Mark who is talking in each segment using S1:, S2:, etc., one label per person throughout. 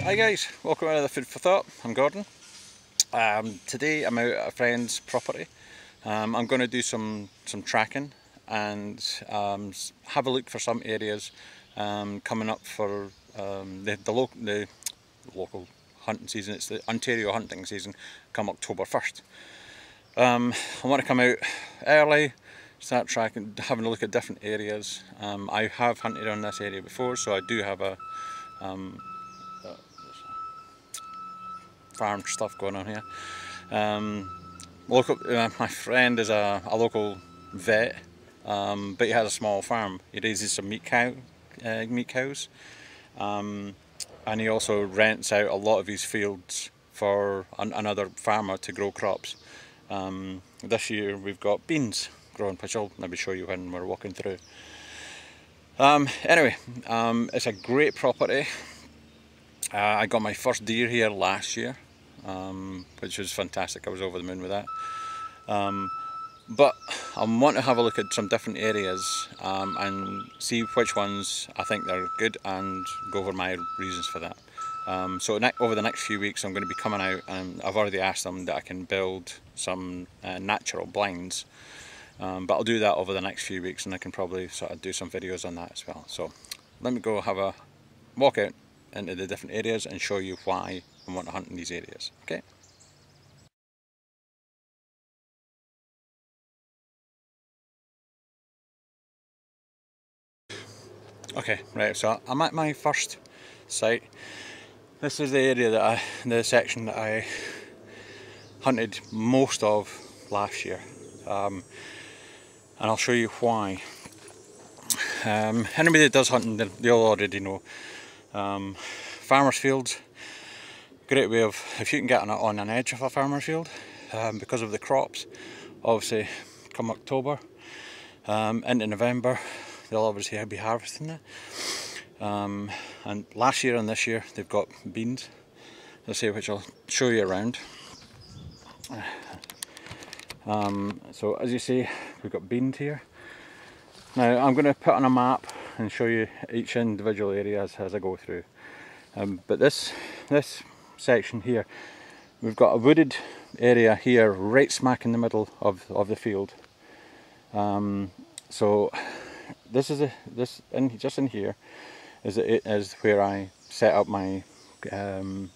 S1: Hi guys, welcome to another Food for Thought. I'm Gordon. Today I'm out at a friend's property. I'm going to do some tracking and have a look for some areas coming up for the local hunting season. It's the Ontario hunting season come October 1st. I want to come out early, start tracking, having a look at different areas. I have hunted on this area before, so I do have a farm stuff going on here. My friend is a local vet, but he has a small farm. He raises some meat cows, and he also rents out a lot of his fields for another farmer to grow crops. This year we've got beans growing, which I'll maybe show you when we're walking through. Anyway, it's a great property. I got my first deer here last year, which was fantastic. I was over the moon with that. But I want to have a look at some different areas and see which ones I think they're good and go over my reasons for that. So over the next few weeks I'm going to be coming out, and I've already asked them that I can build some natural blinds. But I'll do that over the next few weeks, and I can probably sort of do some videos on that as well. So let me go have a walk out into the different areas and show you why I want to hunt in these areas. Okay. Okay, right, so I'm at my first site. This is the area the section that I hunted most of last year, and I'll show you why. Anybody that does hunting, they'll already know. Farmers fields, great way of, if you can get on an edge of a farmer's field, because of the crops, obviously come October into November, they'll obviously be harvesting it. And last year and this year they've got beans, which I'll show you around. So as you see, we've got beans here. Now I'm going to put on a map and show you each individual area as I go through. But this section here, we've got a wooded area here right smack in the middle of the field. So just in here is where I set up my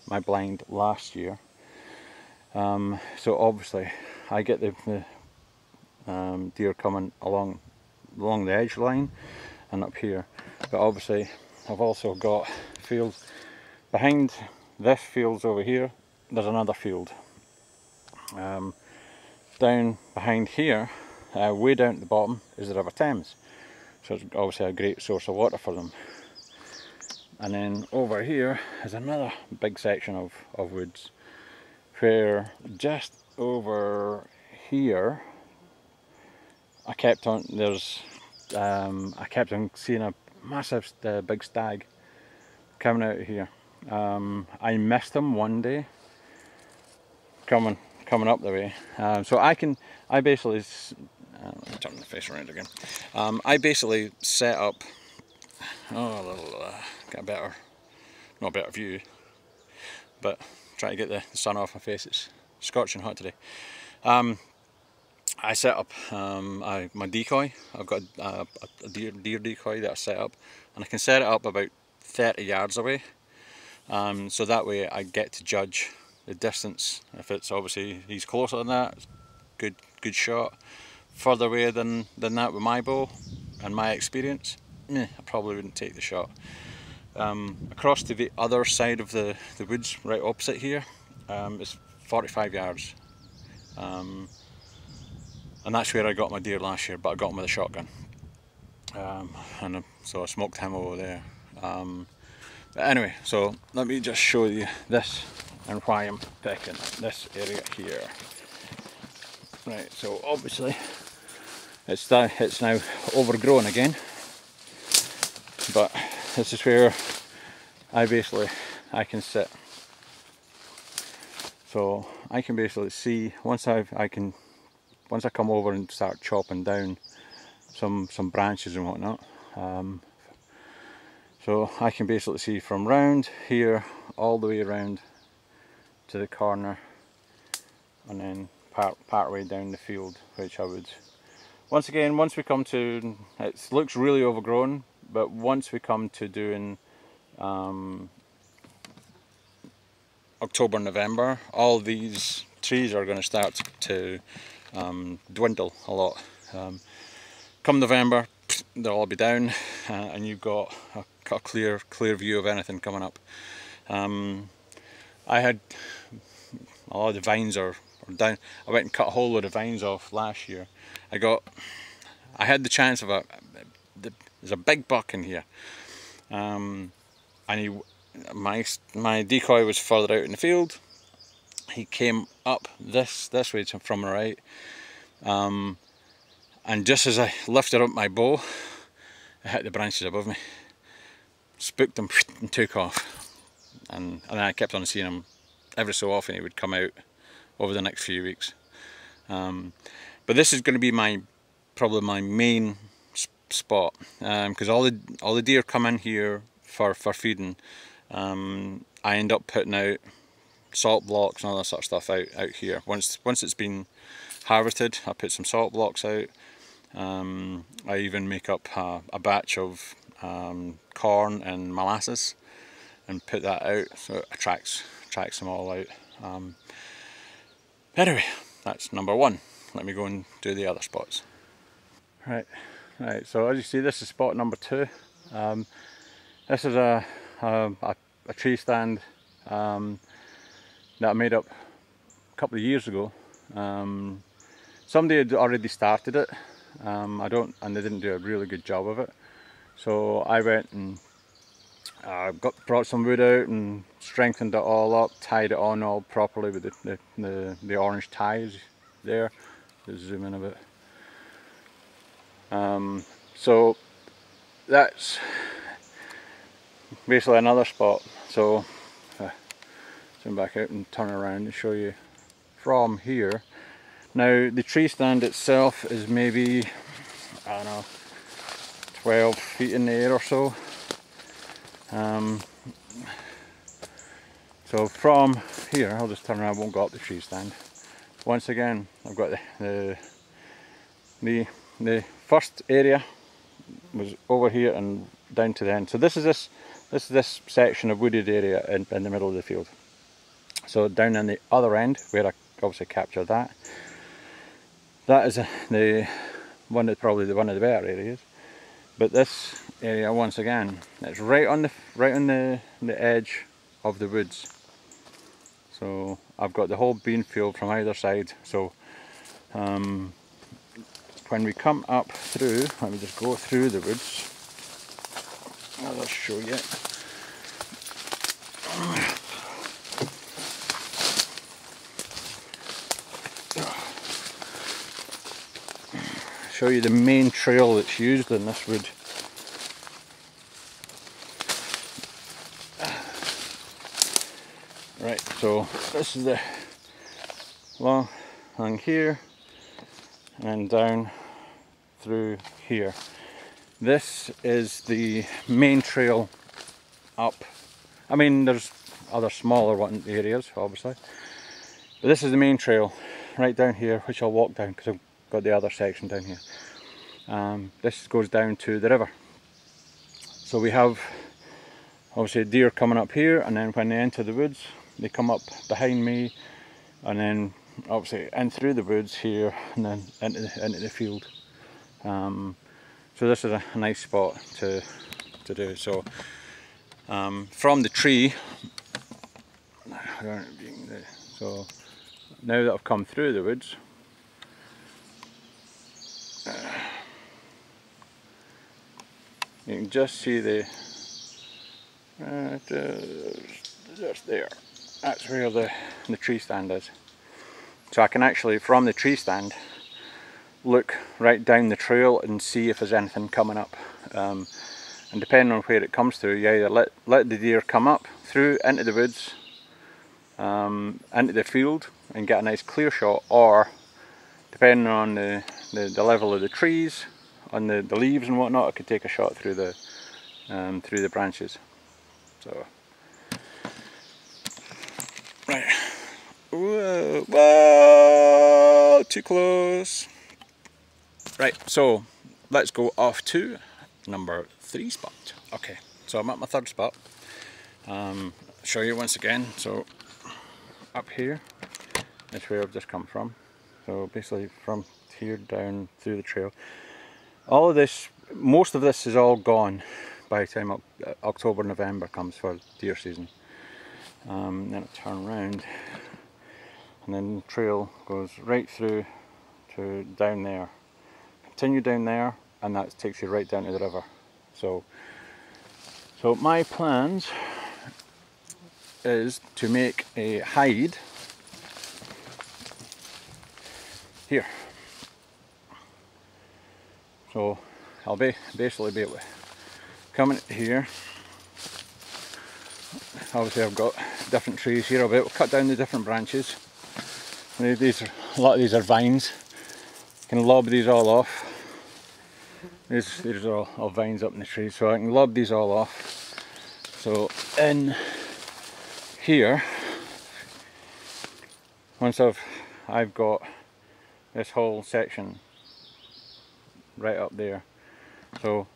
S1: my blind last year. So obviously I get the deer coming along the edge line and up here, but obviously I've also got fields behind this field's over here. There's another field down behind here, way down at the bottom is the River Thames, so it's obviously a great source of water for them. And then over here is another big section of woods, where just over here I kept on seeing a massive big stag coming out of here. I missed him one day coming up the way. So I basically let me turn the face around again. I basically set up get not a better view, but try to get the sun off my face. It's scorching hot today. I set up my decoy. I've got a deer decoy that I set up, and I can set it up about 30 yards away, so that way I get to judge the distance. If it's obviously he's closer than that, it's good shot. Further away than that with my bow and my experience, I probably wouldn't take the shot. Across to the other side of the woods, right opposite here, is 45 yards. And that's where I got my deer last year, but I got him with a shotgun. So I smoked him over there. But anyway, so let me just show you this and why I'm picking this area here. Right, so obviously it's now overgrown again, but this is where I can sit. So I can basically see once I come over and start chopping down some branches and whatnot, So I can basically see from round here all the way around to the corner, and then part way down the field, which I would, once we come to, it looks really overgrown, but once we come to doing October, November, all these trees are going to start to dwindle a lot. Come November, they'll all be down, and you've got a clear view of anything coming up. I had a lot of the vines are down. I went and cut a whole load of vines off last year. I had the chance of there's a big buck in here, and my decoy was further out in the field. He came up this way from the right, and just as I lifted up my bow, it hit the branches above me, spooked him and took off. And then I kept on seeing him every so often. He would come out over the next few weeks. But this is going to be probably my main spot, because all the deer come in here for feeding. I end up putting out salt blocks and all that sort of stuff out here. Once it's been harvested, I put some salt blocks out. I even make up a batch of corn and molasses and put that out, so it attracts them all out. Anyway, that's number one. Let me go and do the other spots. Right, so as you see, this is spot number two. This is a tree stand that I made up a couple of years ago. Somebody had already started it, and they didn't do a really good job of it. So I went and brought some wood out and strengthened it all up, tied it on all properly with the orange ties there. Just zoom in a bit. So that's basically another spot. So zoom back out and turn around and show you from here. Now the tree stand itself is maybe, I don't know, 12 feet in the air or so. So from here, I'll just turn around, I won't go up the tree stand. Once again, I've got the first area was over here and down to the end. So this is this section of wooded area in the middle of the field. So down on the other end, where I obviously captured that is probably one of the better areas. But this area, once again, it's right on the edge of the woods. So I've got the whole bean field from either side. So when we come up through, let me just go through the woods. I'll just show you. Show you the main trail that's used in this wood. Right, so this is the long here and down through here. This is the main trail up. I mean, there's other smaller areas, obviously, but this is the main trail right down here, which I'll walk down because I've got the other section down here. This goes down to the river. So we have obviously deer coming up here, and then when they enter the woods, they come up behind me, and then obviously in through the woods here, and then into the field. So this is a nice spot to do. So from the tree, so now that I've come through the woods, you can just see just there. That's where the tree stand is. So I can actually, from the tree stand, look right down the trail and see if there's anything coming up. And depending on where it comes through, you either let the deer come up through into the woods, into the field, and get a nice clear shot, or depending on the level of the trees, on the leaves and whatnot, I could take a shot through through the branches. So, right. Whoa, whoa, too close. Right, so let's go off to number 3 spot. Okay, so I'm at my 3rd spot. Show you once again. So up here is where I've just come from. So basically from here down through the trail. All of this, most of this is all gone by the time October, November comes for deer season. Then I turn around and then the trail goes right through to down there. Continue down there and that takes you right down to the river. So my plans is to make a hide here. So I'll basically be able to come in here. Obviously I've got different trees here. I'll be able to cut down the different branches. A lot of these are vines. I can lob these all off. These are all vines up in the trees, so I can lob these all off. So in here, once I've got this whole section right up there. So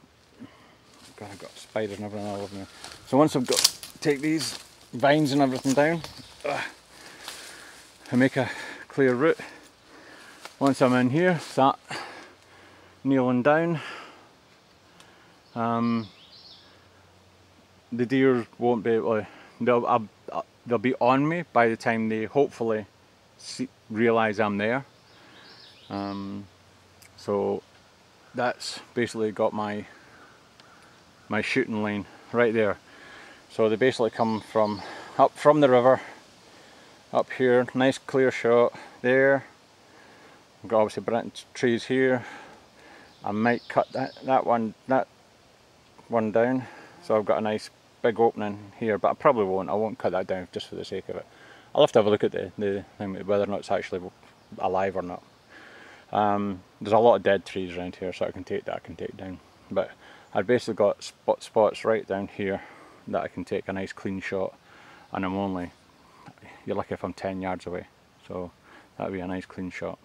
S1: God, I've got spiders and everything all over me. So once I've got take these vines and everything down, I make a clear route. Once I'm in here, start kneeling down. The deer won't be able to, they'll be on me by the time they hopefully realise I'm there. So that's basically got my shooting lane right there. So they basically come up from the river, up here, nice clear shot there. I've got obviously branch trees here. I might cut that one down, so I've got a nice big opening here, but I probably won't. I won't cut that down just for the sake of it. I'll have to have a look at the thing, whether or not it's actually alive or not. There's a lot of dead trees around here, so I can take down. But I've basically got spots right down here that I can take a nice clean shot, and you're lucky if I'm 10 yards away, so that'd be a nice clean shot.